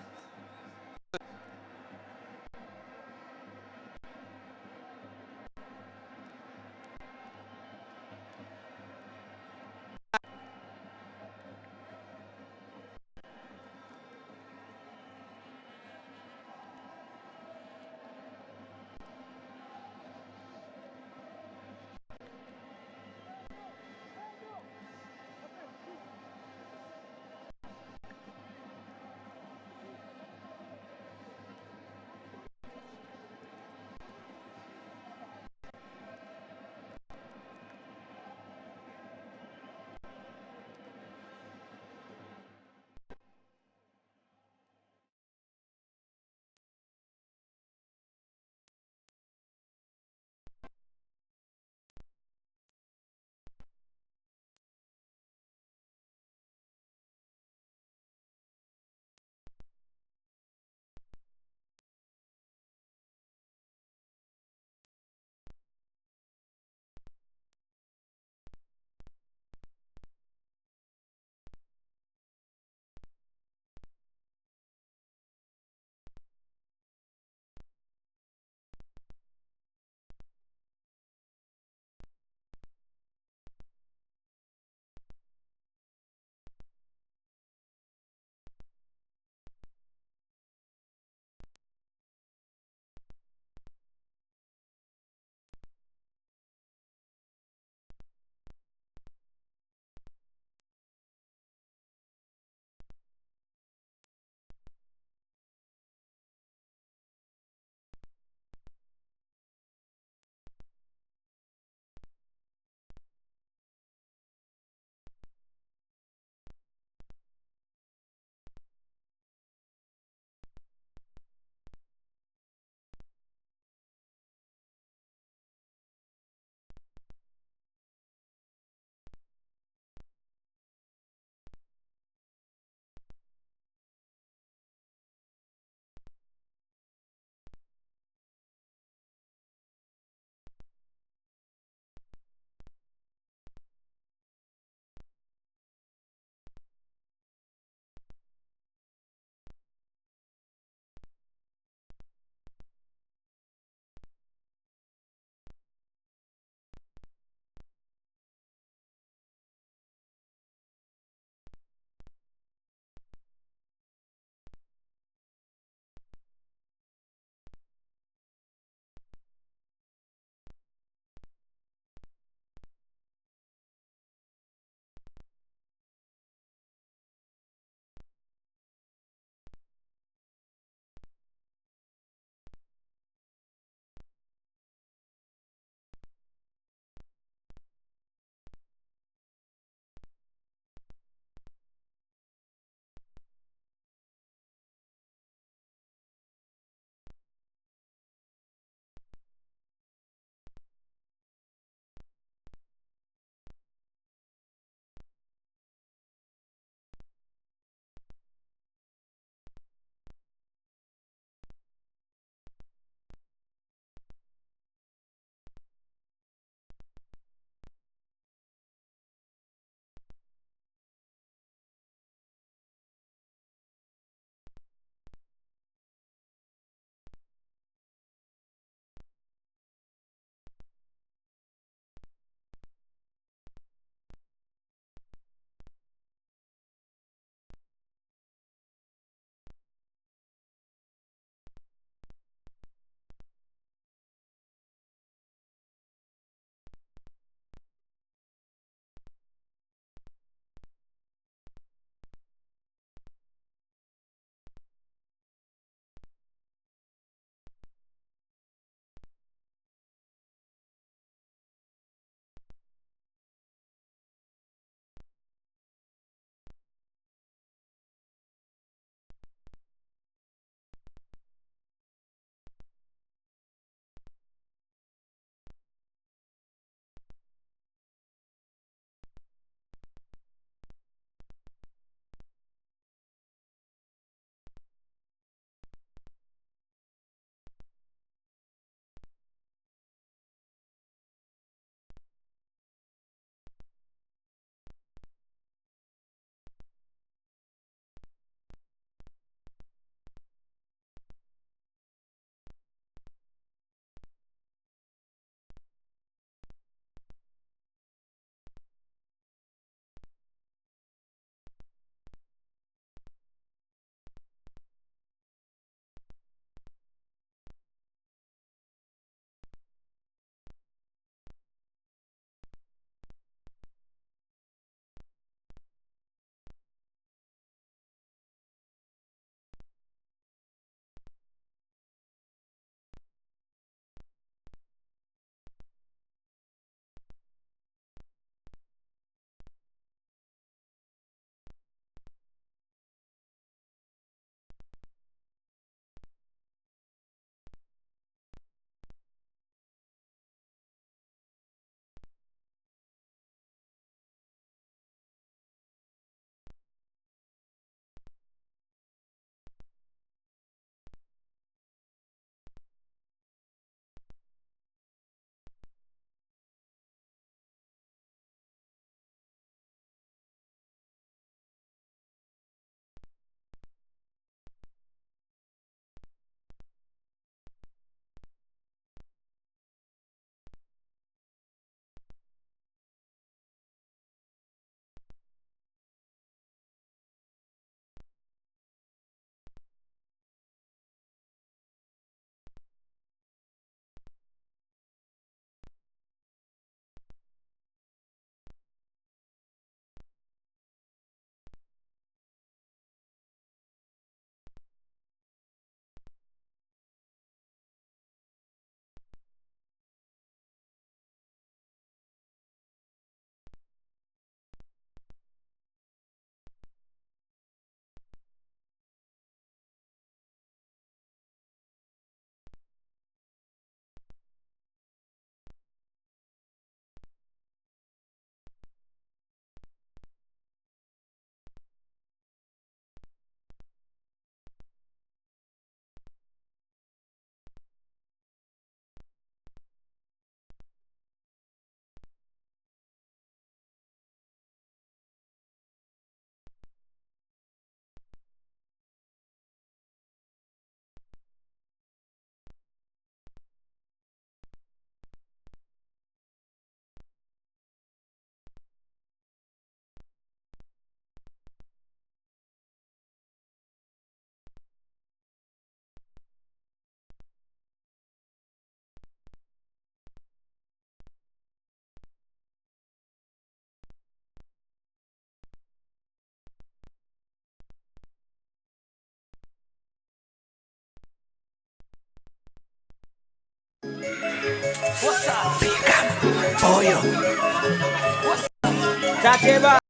Takeba.